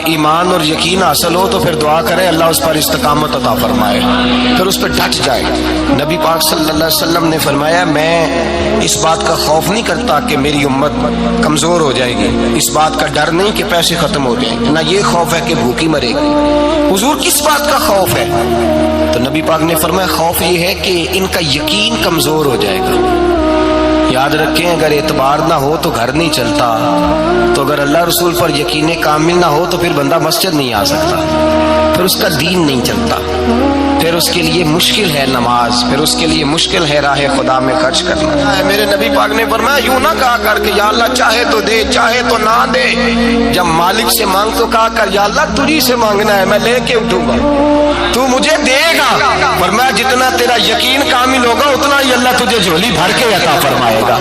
ایمان اور یقین حاصل ہو تو پھر دعا کرے اللہ اس پر استقامت عطا فرمائے، پھر اس پہ ڈٹ جائے۔ نبی پاک صلی اللہ علیہ وسلم نے فرمایا میں اس بات کا خوف نہیں کرتا کہ میری امت کمزور ہو جائے گی، اس بات کا ڈر نہیں کہ پیسے ختم ہو جائیں، نہ یہ خوف ہے کہ بھوکی مرے گی۔ حضور کس بات کا خوف ہے؟ تو نبی پاک نے فرمایا خوف یہ ہے کہ ان کا یقین کمزور ہو جائے گا۔ یاد رکھیں اگر اعتبار نہ ہو تو گھر نہیں چلتا، تو اگر اللہ رسول پر یقین کامل نہ ہو تو پھر بندہ مسجد نہیں آ سکتا، پھر اس کا دین نہیں چلتا، پھر اس کے لیے مشکل ہے نماز، پھر اس کے لیے مشکل ہے راہ خدا میں خرچ کرنا۔ میرے نبی پاک نے فرمایا یوں نہ کہا کر کہ یا اللہ چاہے تو دے چاہے تو نہ دے، جب مالک سے مانگ تو کہا کر یا اللہ تجھی سے مانگنا ہے، میں لے کے اٹھوں گا، تو مجھے دے گا۔ فرمایا جتنا تیرا یقین کامل ہوگا اتنا ہی اللہ تجھے جھولی بھر کے عطا فرمائے گا۔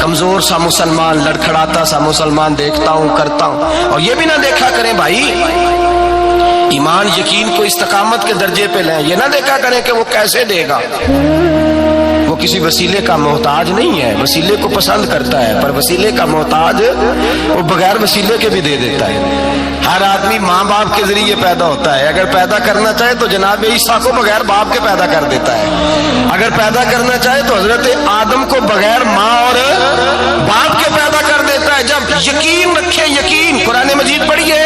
کمزور سا مسلمان، لڑکھڑاتا سا مسلمان دیکھتا ہوں کرتا ہوں، اور یہ بھی نہ دیکھا کریں بھائی ایمان یقین کو استقامت کے درجے پہ لیں، یہ نہ دیکھا کریں کہ وہ کیسے دے گا، وہ کسی وسیلے کا محتاج نہیں ہے، وسیلے کو پسند کرتا ہے، پر وسیلے کا محتاج وہ بغیر وسیلے کے بھی دے دیتا ہے۔ ہر آدمی ماں باپ کے ذریعے پیدا ہوتا ہے، اگر پیدا کرنا چاہے تو جناب عیسیٰ کو بغیر باپ کے پیدا کر دیتا ہے، اگر پیدا کرنا چاہے تو حضرت آدم کو بغیر ماں اور باپ کے پیدا کر دیتا ہے۔ جب یقین رکھے، یقین قرآن مجید پڑھیے،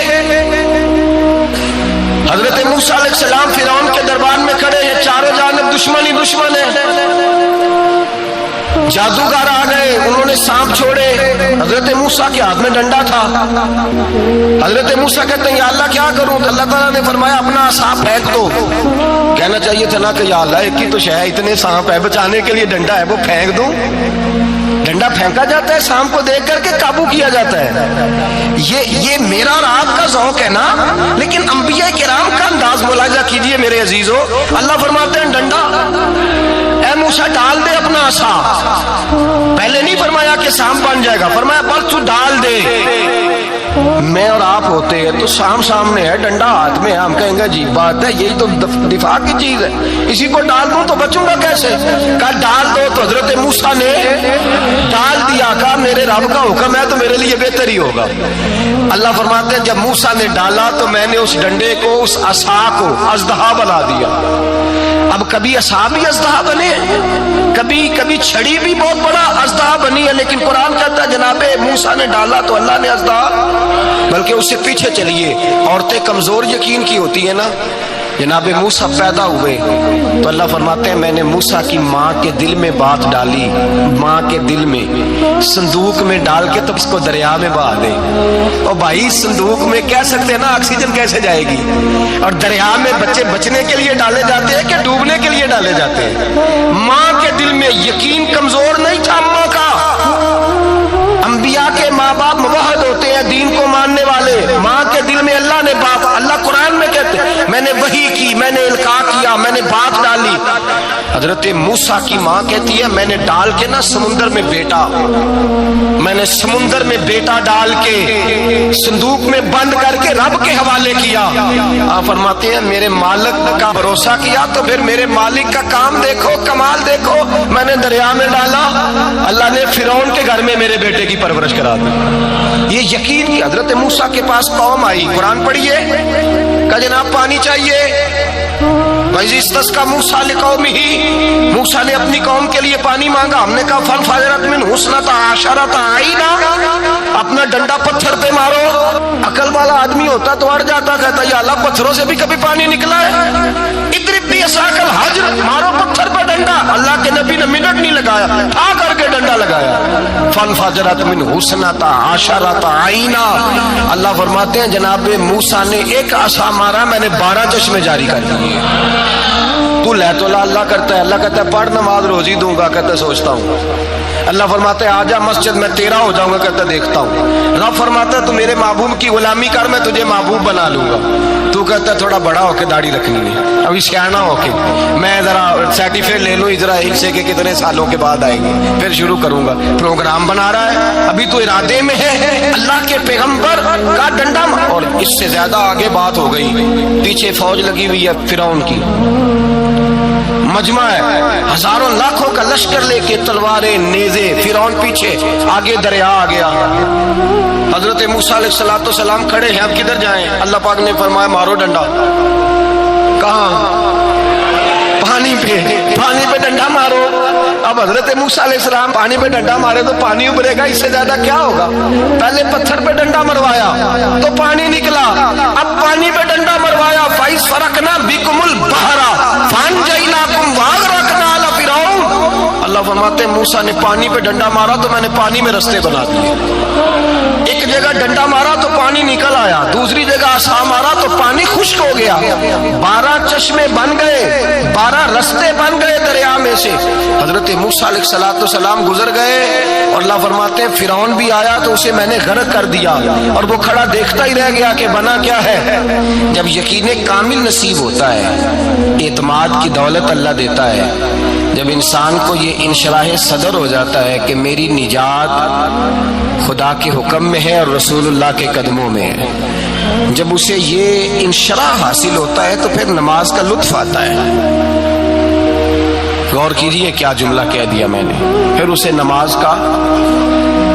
حضرت موسیٰ علیہ السلام فرعون کے دربار میں کھڑے ہیں، چاروں جانب دشمن ہی دشمن ہے، جادوگر آ گئے، انہوں نے سانپ چھوڑے، حضرت موسیٰ کے ہاتھ میں ڈنڈا تھا، حضرت موسیٰ کہتے ہیں یا اللہ کیا کروں؟ تو اللہ تعالیٰ نے فرمایا اپنا سانپ پھینک دو۔ کہنا چاہیے تھا نا کہ یا اللہ ایک ہی تو شے ہے، اتنے سانپ ہے، بچانے کے لیے ڈنڈا ہے وہ پھینک دوں؟ ڈنڈا پھینکا جاتا ہے، سانپ کو دیکھ کر کے قابو کیا جاتا ہے۔ یہ میرا اور آپ کا ذوق ہے نا، لیکن انبیاء کرام کا انداز ملاحظہ کیجئے میرے عزیزو۔ اللہ فرماتے ہیں ڈنڈا، اے موسیٰ ڈال دے اپنا عصا، پہلے نہیں فرمایا کہ سانپ بن جائے گا، فرمایا بس تو ڈال دے۔ میں اور آپ ہوتے ہیں تو سام سامنے ہے، ڈنڈا ہاتھ میں ہے، ہم کہیں گے عجیب بات ہے، یہی تو دفاع کی چیز ہے، اسی کو ڈال دوں تو بچوں گا کیسے؟ کہا ڈال دو، تو حضرت موسیٰ نے ڈال دیا، کہا میرے رب کا حکم ہے تو میرے لیے بہتر ہی ہوگا۔ اللہ فرماتے ہیں جب موسیٰ نے ڈالا تو میں نے اس ڈنڈے کو، اس عصا کو اژدہا بنا دیا۔ اب کبھی عصا بھی اژدہا بنے، کبھی چھڑی بھی بہت بڑا اژدہا بنی ہے، لیکن قرآن کہتا ہے جناب موسیٰ نے ڈالا تو اللہ نے اژدہا، بلکہ اس سے پیچھے چلیے، عورتیں کمزور یقین کی ہوتی ہیں نا، جناب موسیٰ پیدا ہوئے تو اللہ فرماتے ہیں میں نے موسیٰ کی ماں کے دل میں بات ڈالی، ماں کے دل میں صندوق میں ڈال کے تو اس کو دریا میں بہا دے۔ اور بھائی صندوق میں کہہ سکتے ہیں نا آکسیجن کیسے جائے گی، اور دریا میں بچے بچنے کے لیے ڈالے جاتے ہیں کہ ڈوبنے کے لیے ڈالے جاتے ہیں؟ ماں کے دل میں یقین کمزور نہیں تھا ماں کا۔ انبیاء کے ماں باپ موحد ہوتے ہیں، دین کو ماننے والے، ماں کے دل میں اللہ نے بات، اللہ قرآن میں کہتے ہیں میں نے وحی کی، میں نے القاء کیا، میں نے بات ڈالی۔ حضرت موسیٰ کی ماں کہتی ہے میں نے ڈال کے نا سمندر میں بیٹا، میں نے سمندر میں بیٹا ڈال کے صندوق میں بند کر کے رب کے حوالے کیا۔ آپ فرماتے ہیں میرے مالک کا بھروسہ کیا تو پھر میرے مالک کا کام دیکھو، کمال دیکھو، میں نے دریا میں ڈالا، اللہ نے فرعون کے گھر میں میرے بیٹے کی پرورش کرا دی۔ یہ یقین کی حضرت موسیٰ کے پاس قوم آئی، قرآن پڑھیے، کہ جناب پانی چاہیے، وَإِذِ اسْتَسْقَىٰ مُوسَىٰ لِقَوْمِهِ، موسیٰ نے اپنی قوم کے لیے پانی مانگا، ہم نے کہا فَانْفَجَرَتْ مِنْهُ اثْنَتَا عَشَرَةَ عَيْنًا، اپنا ڈنڈا پتھر پہ مارو۔ عقل والا آدمی ہوتا تو اڑ جاتا، کہتا یا اللہ پتھروں سے بھی کبھی پانی نکلا ہے؟ اضرب بعصاک الحجر، مارو پتھر پہ ڈنڈا۔ اللہ کے نبی نے منٹ نہیں لگایا، ٹھا کر کے ڈنڈا لگایا، فَانْفَجَرَتْ مِنْهُ اثْنَتَا عَشَرَةَ عَيْنًا۔ اللہ فرماتے ہیں جناب موسیٰ نے ایک عصا مارا، میں نے 12 چشمے جاری کر دیے۔ تو لے تو اللہ کرتا ہے، اللہ کہتا ہے پڑھ نماز روزی دوں گا، کہتا ہے سوچتا ہوں۔ اللہ فرماتا ہے آجا مسجد میں تیرا ہو جاؤں گا، کہتا ہے دیکھتا ہوں۔ رب فرماتا ہے تو میرے محبوب کی غلامی کر، میں تجھے محبوب بنا لوں گا۔ تو کہتا ہے تھوڑا بڑا ہو کے داڑھی رکھنی ہے، ابھی سیانا ہو کے میں ذرا سرٹیفکیٹ لے لوں، ذرا ایک سے کہ کتنے سالوں کے بعد آئیں گے، پھر شروع کروں گا۔ پروگرام بنا رہا ہے، ابھی تو ارادے میں ہے۔ اللہ کے پیغمبر کا ڈنڈا، اور اس سے زیادہ آگے بات ہو گئی، پیچھے فوج لگی ہوئی ہے فرعون کی، مجمع ہے، ہزاروں لاکھوں کا لشکر لے کے، تلواریں، نیزے، فرعون پیچھے، آگے دریا آ گیا۔ حضرت موسیٰ علیہ السلام کھڑے ہیں، اب کدھر جائیں؟ اللہ پاک نے فرمایا مارو ڈنڈا۔ کہاں؟ پانی پہ ڈنڈا مارو۔ اب حضرت موسیٰ علیہ السلام پانی پہ ڈنڈا مارے تو پانی ابھرے گا، اس سے زیادہ کیا ہوگا؟ پہلے پتھر پہ ڈنڈا مروایا تو پانی نکلا، اب پانی پہ ڈنڈا مروایا، فَإِذْ فَرَقْنَا بِكُمُ الْبَحْرَ فَأَنْجَيْنَاكُمْ وَأَغْرَقْنَا آلَ فِرْعَوْنَ۔ اللہ فرماتے ہیں موسیٰ نے پانی پہ ڈنڈا مارا تو میں نے پانی میں رستے بنا دیے۔ ایک جگہ ڈنڈا مارا تو پانی نکل آیا، دوسری جگہ عصا مارا تو پانی خشک ہو گیا، 12 چشمے بن گئے، 12 رستے بن گئے دریا میں سے۔ حضرت موسیٰ علیہ السلام گزر گئے اور اللہ فرماتے ہیں فرعون بھی آیا تو اسے میں نے غرق کر دیا، اور وہ کھڑا دیکھتا ہی رہ گیا کہ بنا کیا ہے۔ جب یقین کامل نصیب ہوتا ہے، اعتماد کی دولت اللہ دیتا ہے، جب انسان کو یہ انشراح صدر ہو جاتا ہے کہ میری نجات خدا کے حکم میں ہے اور رسول اللہ کے قدموں میں ہے، جب اسے یہ انشراح حاصل ہوتا ہے تو پھر نماز کا لطف آتا ہے۔ غور کیجئے کیا جملہ کہہ دیا میں نے۔ پھر اسے نماز کا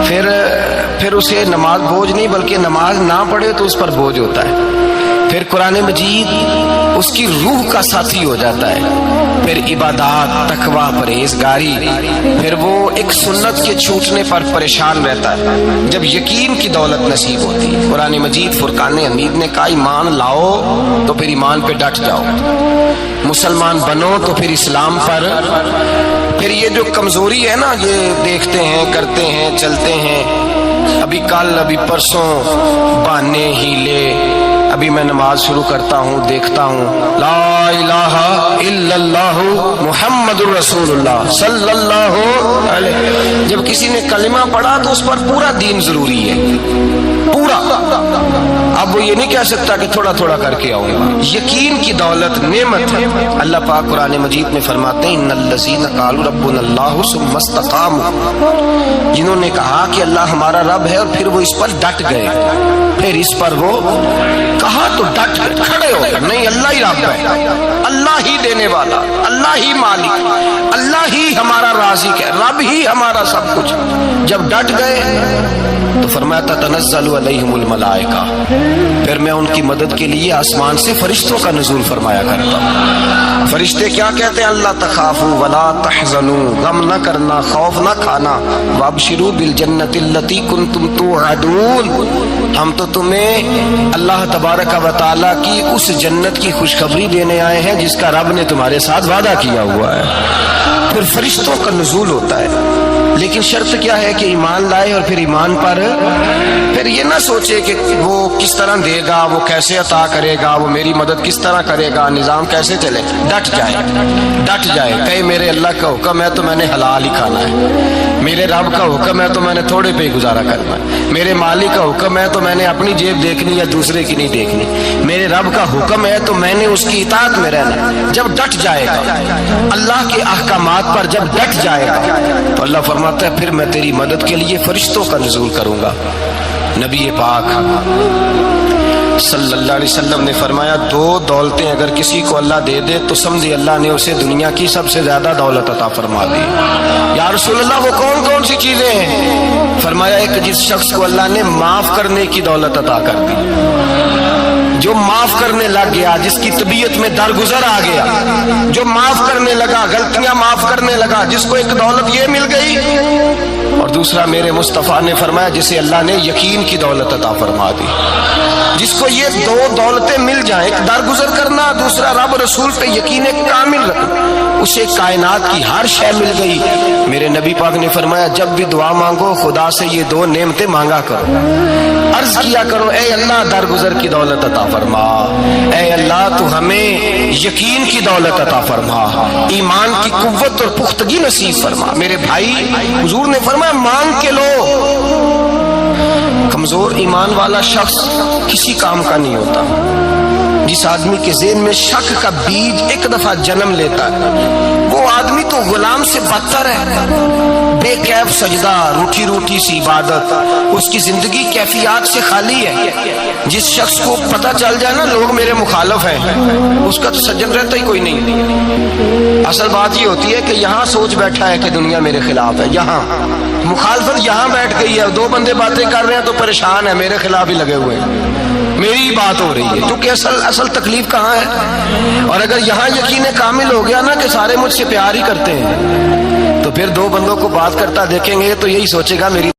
پھر اسے نماز بوجھ نہیں، بلکہ نماز نہ پڑھے تو اس پر بوجھ ہوتا ہے۔ پھر قرآن مجید اس کی روح کا ساتھی ہو جاتا ہے، پھر عبادات، تقوی، پرہیزگاری، پھر وہ ایک سنت کے چھوٹنے پر پریشان رہتا ہے جب یقین کی دولت نصیب ہوتی ہے۔ قرآن مجید فرقان حمید نے کہا ایمان لاؤ تو پھر ایمان پہ ڈٹ جاؤ، مسلمان بنو تو پھر اسلام پر۔ پھر یہ جو کمزوری ہے نا، یہ دیکھتے ہیں، کرتے ہیں، چلتے ہیں، ابھی کل ابھی پرسوں بہانے ہی لے، ابھی میں نماز شروع کرتا ہوں، دیکھتا ہوں لا الہ الا اللہ محمد الرسول اللہ صلی اللہ علیہ۔ جب کسی نے کلمہ پڑھا تو اس پر پورا دین ضروری ہے، پورا۔ اب وہ یہ نہیں کہہ سکتا کہ تھوڑا تھوڑا کر کے آؤں گا۔ یقین کی دولت نعمت ہے۔ اللہ پاک قرآن مجید میں فرماتے ہیں ان الذین قالوا ربنا اللہ ثم استقاموا، جنہوں نے کہا کہ اللہ ہمارا رب ہے اور پھر وہ اس پر ڈٹ گئے، پھر اس پر وہ کہا تو ڈٹ گئے، کھڑے ہو گئے، نہیں اللہ ہی رب ہے، اللہ ہی دینے والا، اللہ ہی مالک، اللہ ہی ہمارا رازق ہے، رب ہی ہمارا سب کچھ۔ جب ڈٹ گئے تو فرمایا تتنزل علیہم الملائکہ، پھر میں ان کی مدد کے لیے آسمان سے فرشتوں کا نزول فرمایا کرتا ہوں۔ فرشتے کیا کہتے ہیں؟ اللہ تخافوا ولا تحزنوا، غم نہ کرنا، خوف نہ کھانا، وابشروا بالجنۃ التی کنتم توعدون، ہم تو تمہیں اللہ تبارک و تعالی کی اس جنت کی خوشخبری دینے آئے ہیں جس کا رب نے تمہارے ساتھ وعدہ کیا ہوا ہے۔ پھر فرشتوں کا نزول ہوتا ہے، لیکن شرط کیا ہے کہ ایمان لائے، اور پھر ایمان پر پھر یہ نہ سوچے کہ وہ کس طرح دے گا، وہ کیسے عطا کرے گا، وہ میری مدد کس طرح کرے گا، نظام کیسے چلے۔ ڈٹ جائے کہے میرے اللہ کا حکم ہے تو میں نے حلال ہی کھانا ہے، میرے رب کا حکم ہے تو میں نے تھوڑے پہ ہی گزارا کرنا ہے، میرے مالک کا حکم ہے تو میں نے اپنی جیب دیکھنی یا دوسرے کی نہیں دیکھنی، میرے رب کا حکم ہے تو میں نے اس کی اطاعت میں رہنا۔ جب ڈٹ جائے گا اللہ کے احکامات پر، جب ڈٹ جائے گا تو اللہ فرماتا ہے پھر میں تیری مدد کے لیے فرشتوں کا نزول کروں گا۔ نبی پاک صلی اللہ علیہ وسلم نے فرمایا 2 دولتیں اگر کسی کو اللہ دے دے تو سمجھے اللہ نے اسے دنیا کی سب سے زیادہ دولت عطا فرما دی۔ یا رسول اللہ وہ کون کون سی چیزیں ہیں؟ فرمایا ایک جس شخص کو اللہ نے معاف کرنے کی دولت عطا کر دی، جو معاف کرنے لگ گیا، جس کی طبیعت میں درگزر آ گیا، جو معاف کرنے لگا، غلطیاں معاف کرنے لگا، جس کو ایک دولت یہ مل گئی۔ اور دوسرا میرے مصطفیٰ نے فرمایا جسے اللہ نے یقین کی دولت عطا فرما دی، جس کو یہ 2 دولتیں مل جائیں، ایک درگزر کرنا، دوسرا رب رسول پہ یقین کامل رکھنا، اسے کائنات کی ہر شے مل گئی۔ میرے نبی پاک نے فرمایا جب بھی دعا مانگو خدا سے یہ 2 نعمتیں مانگا کرو، عرض کیا کرو اے اللہ درگزر کی دولت عطا فرما، اے اللہ تو ہمیں یقین کی دولت عطا فرما، ایمان کی قوت اور پختگی نصیب فرما۔ میرے بھائی حضور نے فرمایا مانگ کے لو۔ کمزور ایمان والا شخص کسی کام کا نہیں ہوتا، جس آدمی کے ذہن میں شک کا بیج ایک دفعہ جنم لیتا ہے وہ آدمی تو غلام سے بدتر ہے۔ بے کیف سجدہ، روٹھی روٹھی سی عبادت، اس کی زندگی کیفیات سے خالی ہے۔ جس شخص کو پتہ چل جائے نا لوگ میرے مخالف ہیں، اس کا تو سجن رہتا ہی کوئی نہیں۔ اصل بات یہ ہوتی ہے کہ یہاں سوچ بیٹھا ہے کہ دنیا میرے خلاف ہے، یہاں مخالفت یہاں بیٹھ گئی ہے، دو بندے باتیں کر رہے ہیں تو پریشان ہے، میرے خلاف ہی لگے ہوئے ہیں، میری بات ہو رہی ہے، کیونکہ اصل تکلیف کہاں ہے؟ اور اگر یہاں یقین کامل ہو گیا نا کہ سارے مجھ سے پیار ہی کرتے ہیں، تو پھر دو بندوں کو بات کرتا دیکھیں گے تو یہی سوچے گا میری